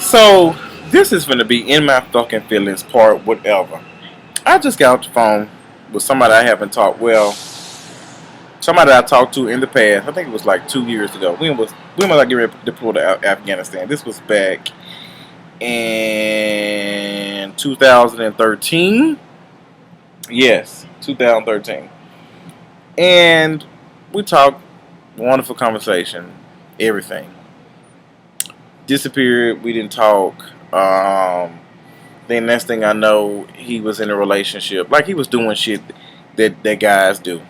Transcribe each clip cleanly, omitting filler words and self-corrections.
So this is gonna be in my fucking feelings part, whatever. I just got off the phone with somebody I haven't talked. Well, somebody I talked to in the past. I think it was like 2 years ago. We was like getting ready to deploy to Afghanistan. This was back in 2013. Yes, 2013. And we talked. Wonderful conversation. Everything disappeared. We didn't talk. Then next thing I know, he was in a relationship. Like he was doing shit that guys do.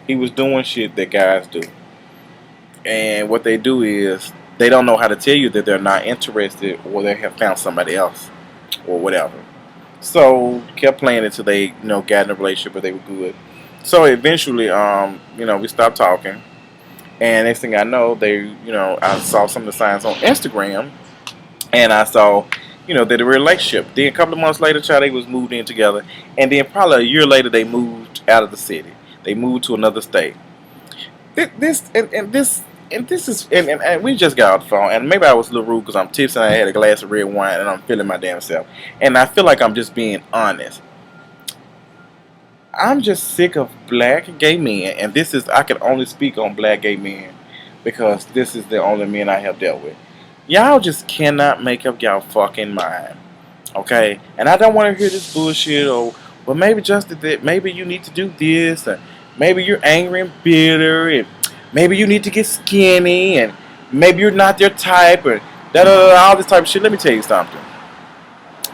He was doing shit that guys do. And what they do is they don't know how to tell you that they're not interested or they have found somebody else or whatever. So kept playing until they, got in a relationship, but they were good. So eventually, we stopped talking. And next thing I know, I saw some of the signs on Instagram, and I saw, that a relationship. Then a couple of months later, child, they was moved in together, and then probably a year later, they moved out of the city. They moved to another state. And we just got off the phone, and maybe I was a little rude because I'm tipsy and I had a glass of red wine and I'm feeling my damn self, and I feel like I'm just being honest. I'm just sick of black gay men, and I can only speak on black gay men because this is the only men I have dealt with. Y'all just cannot make up y'all fucking mind, okay? And I don't want to hear this bullshit or, well, maybe just that, maybe you need to do this, or maybe you're angry and bitter, and maybe you need to get skinny, and maybe you're not their type, or all this type of shit. Let me tell you something.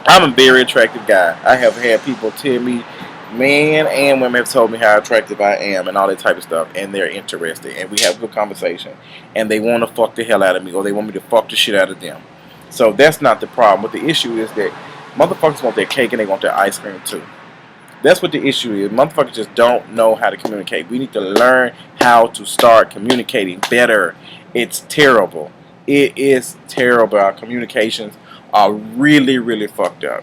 I'm a very attractive guy. I have had people tell me, men and women have told me how attractive I am and all that type of stuff, and they're interested, and we have a good conversation, and they want to fuck the hell out of me, or they want me to fuck the shit out of them. So that's not the problem. But the issue is that motherfuckers want their cake and they want their ice cream too. That's what the issue is. Motherfuckers just don't know how to communicate. We need to learn how to start communicating better. It's terrible. It is terrible. Our communications are really, really fucked up.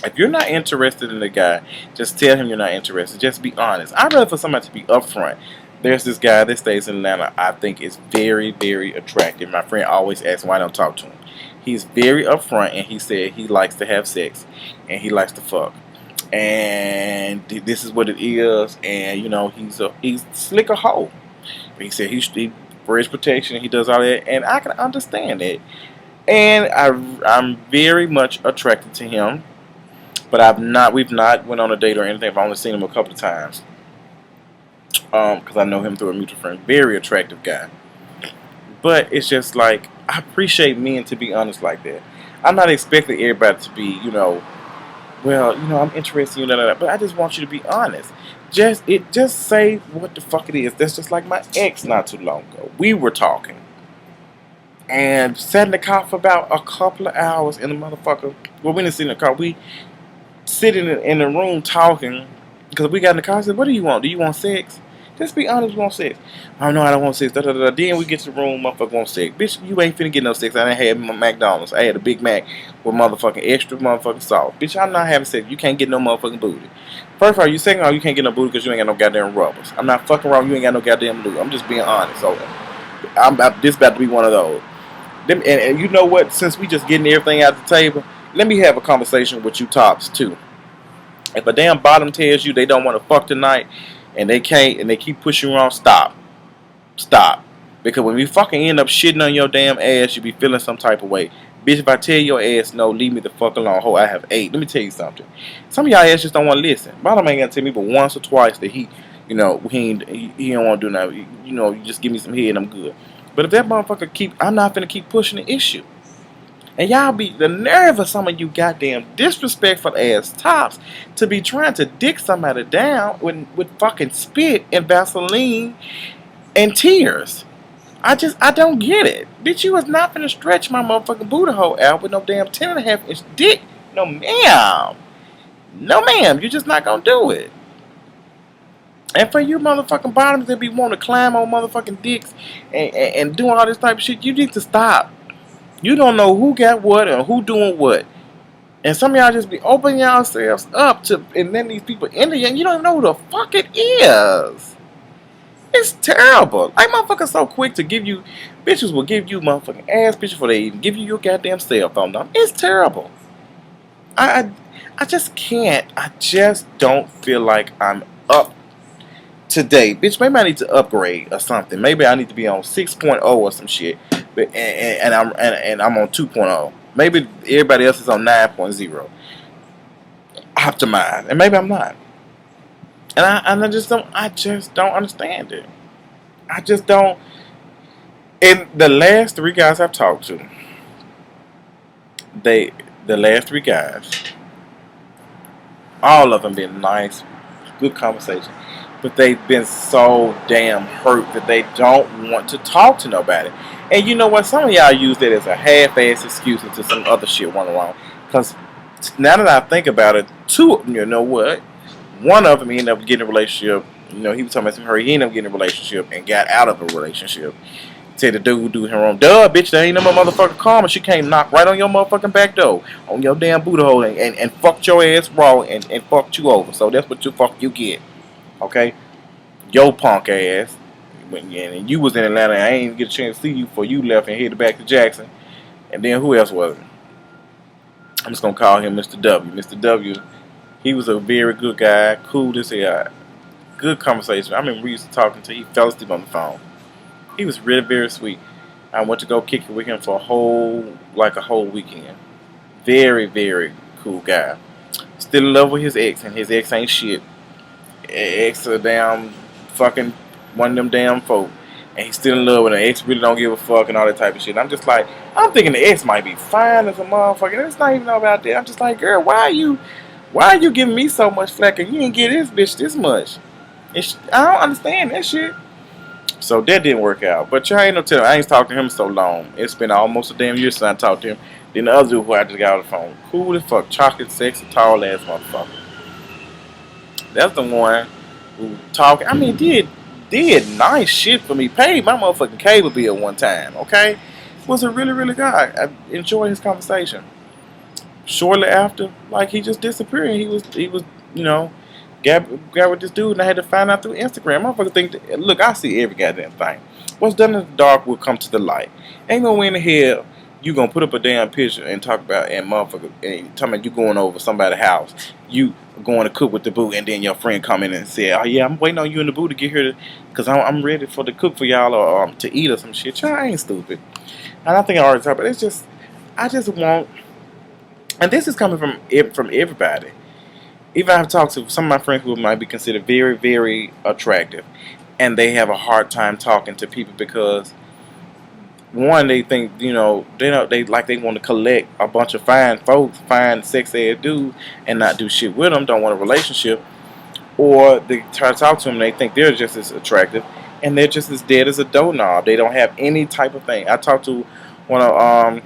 If you're not interested in the guy, just tell him you're not interested. Just be honest. I'd rather for somebody to be upfront. There's this guy that stays in Atlanta I think is very, very attractive. My friend always asks why I don't talk to him. He's very upfront, and he said he likes to have sex and he likes to fuck. And this is what it is. And he's slick a hoe. He said he for his protection, he does all that, and I can understand it. And I'm very much attracted to him. But we've not went on a date or anything. I've only seen him a couple of times. Because I know him through a mutual friend. Very attractive guy. But it's just like, I appreciate men to be honest like that. I'm not expecting everybody to be, I'm interested in you, but I just want you to be honest. Just say what the fuck it is. That's just like my ex not too long ago. We were talking. And sat in the car for about a couple of hours in the motherfucker. Well, we didn't sit in the car. We sitting in the room talking because we got in the car. I said, what do you want? Do you want sex? Just be honest, you want sex. Oh no, I don't want sex. Then we get to the room, motherfucker want sex. Bitch, you ain't finna get no sex. I done had my McDonald's. I had a Big Mac with motherfucking extra motherfucking sauce. Bitch, I'm not having sex. You can't get no motherfucking booty. First of all, you second of all, you can't get no booty because you ain't got no goddamn rubbers. I'm not fucking around. You ain't got no goddamn booty. I'm just being honest. So this about to be one of those. And you know what? Since we just getting everything out the table, let me have a conversation with you tops too. If a damn bottom tells you they don't want to fuck tonight and they can't and they keep pushing you on, stop. Stop. Because when we fucking end up shitting on your damn ass, you be feeling some type of way. Bitch, if I tell your ass no, leave me the fuck alone. Ho, I have 8. Let me tell you something. Some of y'all ass just don't want to listen. Bottom ain't gonna tell me but once or twice that he don't want to do nothing. You just give me some head and I'm good. But if that motherfucker I'm not finna keep pushing the issue. And y'all be the nerve of some of you goddamn disrespectful ass tops to be trying to dick somebody down with fucking spit and Vaseline and tears. I don't get it. Bitch, you was not finna stretch my motherfucking booty hole out with no damn 10.5-inch dick. No ma'am. No ma'am, you're just not gonna do it. And for you motherfucking bottoms that be wanting to climb on motherfucking dicks and doing all this type of shit, you need to stop. You don't know who got what and who doing what. And some of y'all just be opening yourselves up to and then these people enter you and you don't even know who the fuck it is. It's terrible. Like, motherfuckers so quick to give you, bitches will give you motherfucking ass pictures before they even give you your goddamn cell phone number. It's terrible. I, I just can't. I just don't feel like I'm up to date. Bitch, maybe I need to upgrade or something. Maybe I need to be on 6.0 or some shit. But, and I'm on 2.0. Maybe everybody else is on 9.0. Optimized. And maybe I'm not. And I just don't understand it. I just don't. And the last three guys I've talked to, the last three guys, all of them been nice, good conversation, but they've been so damn hurt that they don't want to talk to nobody. And you know what? Some of y'all use that as a half-ass excuse until some other shit went wrong. Because now that I think about it, you know what? One of them ended up getting a relationship. You know, he was talking about some hurt. He ended up getting a relationship and got out of a relationship. Said the dude do her wrong. Duh, bitch, there ain't no motherfucking karma. She came knock right on your motherfucking back door, on your damn booty hole, and fucked your ass raw and fucked you over. So that's what you get. Okay? Yo punk ass. And you was in Atlanta. I ain't even get a chance to see you before you left and headed back to Jackson. And then who else was it? I'm just going to call him Mr. W. Mr. W, he was a very good guy. Cool as hell. Good conversation. I remember we used to talk until he fell asleep on the phone. He was really very sweet. I went to go kick it with him for a whole weekend. Very, very cool guy. Still in love with his ex, and his ex ain't shit. Ex a damn fucking one of them damn folk. And he's still in love with her. Ex really don't give a fuck and all that type of shit. And I'm just like, I'm thinking the ex might be fine as a motherfucker. It's not even about that. I'm just like, girl, why are you giving me so much flack and you didn't get this bitch this much? I don't understand that shit. So that didn't work out. But y'all ain't no telling. I ain't talked to him so long. It's been almost a damn year since I talked to him. Then the other dude who I just got on the phone. Cool as fuck. Chocolate, sexy, tall ass motherfucker. That's the one who talked. I mean, did nice shit for me. Paid my motherfucking cable bill one time. Okay? Was a really, really guy. I enjoyed his conversation. Shortly after, like, he just disappeared. He was, you know, got with this dude, and I had to find out through Instagram. Motherfucker think, look, I see every goddamn thing. What's done in the dark will come to the light. Ain't no way in the hell you gonna put up a damn picture and talk about, and motherfucker, and talking about you going over somebody's house, you going to cook with the boo, and then your friend come in and say, oh yeah, I'm waiting on you and the boo to get here because I'm ready for the cook for y'all or to eat or some shit. Y'all ain't stupid. And I think I already talked, but it's just, I just want, and this is coming from everybody. Even I've talked to some of my friends who might be considered very, very attractive, and they have a hard time talking to people because, one, they think, you know, they want to collect a bunch of fine folks, fine sex ass dudes, and not do shit with them. Don't want a relationship, or they try to talk to them, and they think they're just as attractive, and they're just as dead as a doorknob. They don't have any type of thing. I talked to one of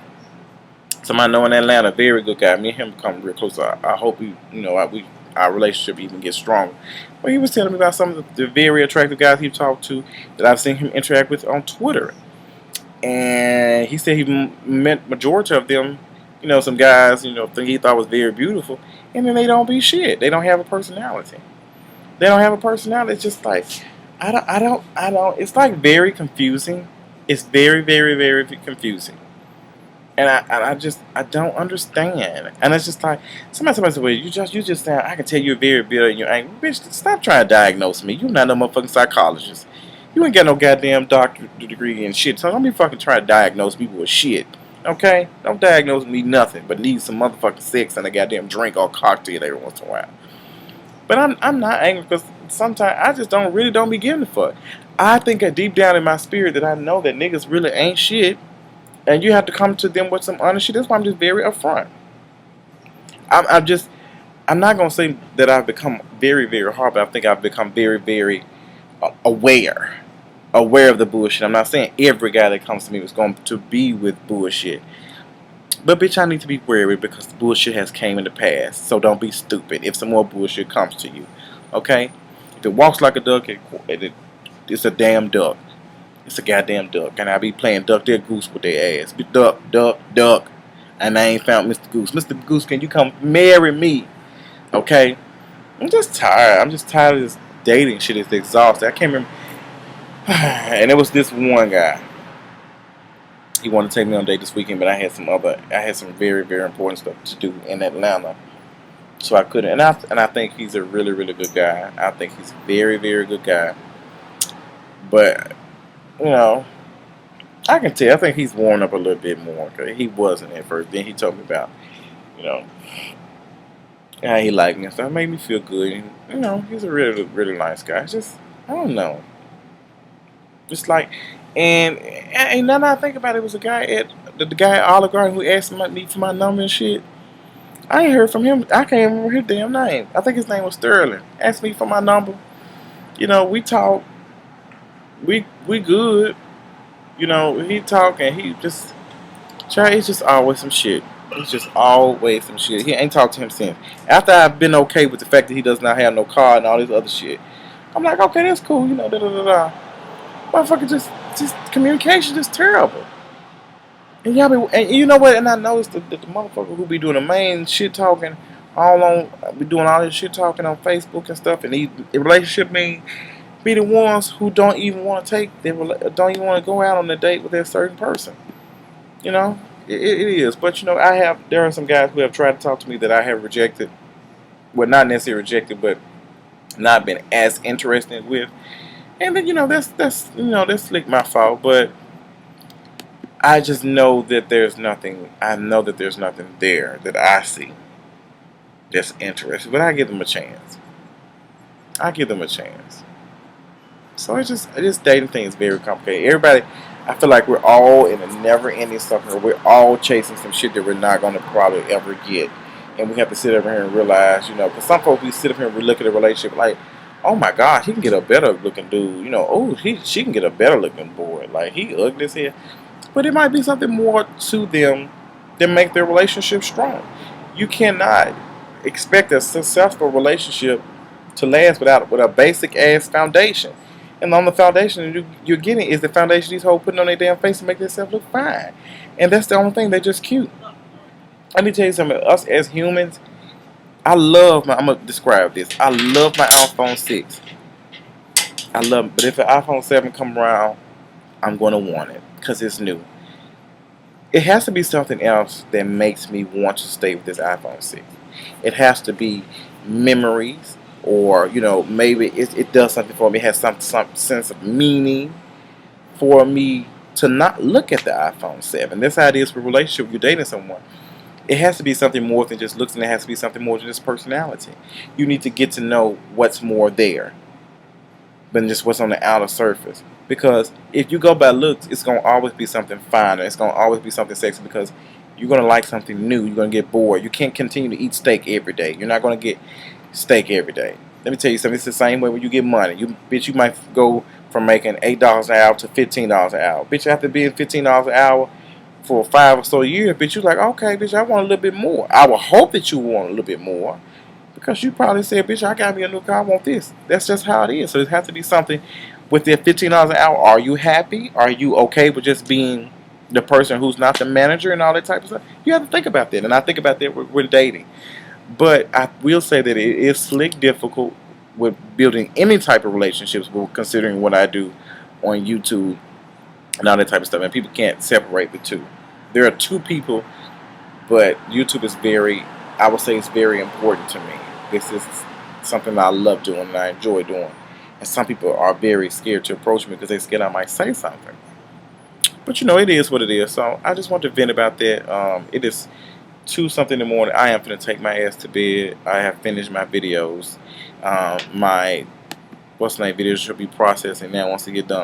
somebody I know in Atlanta, very good guy. Me and him become real close. I hope our relationship even gets stronger. But he was telling me about some of the very attractive guys he talked to that I've seen him interact with on Twitter. And he said he met majority of them, you know, some guys, you know, think he thought was very beautiful, and then they don't be shit. They don't have a personality. They don't have a personality. It's just like, I don't. It's like very confusing. It's very, very, very confusing. And I don't understand. And it's just like, somebody said, well, you just sound, I can tell you're very bitter and you're angry. Bitch, stop trying to diagnose me. You're not no motherfucking psychologist. You ain't got no goddamn doctorate degree and shit. So don't be fucking trying to diagnose people with shit. Okay? Don't diagnose me nothing but need some motherfucking sex and a goddamn drink or cocktail every once in a while. But I'm not angry because sometimes I just don't be giving a fuck. I think that deep down in my spirit that I know that niggas really ain't shit. And you have to come to them with some honest shit. That's why I'm just very upfront. I'm not going to say that I've become very, very hard, but I think I've become very, very aware of the bullshit. I'm not saying every guy that comes to me is going to be with bullshit. But bitch, I need to be wary because the bullshit has came in the past. So don't be stupid if some more bullshit comes to you. Okay? If it walks like a duck, it's a damn duck. It's a goddamn duck. And I be playing duck, their goose with their ass. Duck, duck, duck. And I ain't found Mr. Goose. Mr. Goose, can you come marry me? Okay? I'm just tired. I'm just tired of this dating shit. It's exhausting. I can't remember. And it was this one guy. He wanted to take me on a date this weekend, but I had some very, very important stuff to do in Atlanta, so I couldn't. And I think he's a really, really good guy. I think he's a very, very good guy. But you know, I can tell. I think he's worn up a little bit more. Cause he wasn't at first. Then he told me about, you know, how he liked me and stuff. It made me feel good. And, he's a really, really nice guy. It's just, I don't know. Just like, and now that I think about it, was a guy at the guy at Olive Garden who asked me for my number and shit. I ain't heard from him. I can't remember his damn name. I think his name was Sterling. Asked me for my number. We talk. We good. He talk and he just try. It's just always some shit. It's just always some shit. He ain't talked to him since. After I've been okay with the fact that he does not have no car and all this other shit, I'm like, okay, that's cool. Da da da da. Motherfucker, just communication is terrible. And y'all be, and you know what? And I noticed that the motherfucker who be doing the main shit talking, be doing all this shit talking on Facebook and stuff, and the relationship be the ones who don't even want to don't even want to go out on a date with that certain person. It is. But there are some guys who have tried to talk to me that I have rejected. Well, not necessarily rejected, but not been as interested with. And then that's like my fault, but I just know that there's nothing. I know that there's nothing there that I see that's interesting. But I give them a chance. So this dating thing is very complicated. Everybody, I feel like we're all in a never-ending cycle. We're all chasing some shit that we're not going to probably ever get, and we have to sit over here and realize, because some folks, we sit up here and we look at a relationship like, oh my God, he can get a better looking dude. She can get a better looking boy. Like, he ugly as hell. But it might be something more to them that make their relationship strong. You cannot expect a successful relationship to last with a basic ass foundation. And on the foundation you're getting is the foundation these hoes putting on their damn face to make themselves look fine. And that's the only thing. They're just cute. Let me tell you something. Us as humans, I'm going to describe this. I love my iPhone 6. I love it. But if an iPhone 7 come around, I'm going to want it because it's new. It has to be something else that makes me want to stay with this iPhone 6. It has to be memories, or maybe it does something for me. It has some sense of meaning for me to not look at the iPhone 7. That's how it is for a relationship. You're dating someone. It has to be something more than just looks, and it has to be something more than just personality. You need to get to know what's more there than just what's on the outer surface. Because if you go by looks, it's going to always be something finer. It's going to always be something sexy, because you're going to like something new. You're going to get bored. You can't continue to eat steak every day. You're not going to get steak every day. Let me tell you something. It's the same way when you get money. You might go from making $8 an hour to $15 an hour. Bitch, after being $15 an hour for 5 or so years, bitch, you're like, okay, bitch, I want a little bit more. I would hope that you want a little bit more, because you probably said, bitch, I got me a new car, I want this. That's just how it is. So it has to be something with that $15 an hour. Are you happy? Are you okay with just being the person who's not the manager and all that type of stuff? You have to think about that. And I think about that when dating. But I will say that it is slick difficult with building any type of relationships, considering what I do on YouTube and all that type of stuff. And people can't separate the two. There are two people, but YouTube is I would say it's very important to me. This is something that I love doing and I enjoy doing. And some people are very scared to approach me because they're scared I might say something. But it is what it is. So I just want to vent about that. It is 2-something in the morning. I am going to take my ass to bed. I have finished my videos. My videos should be processing now once they get done.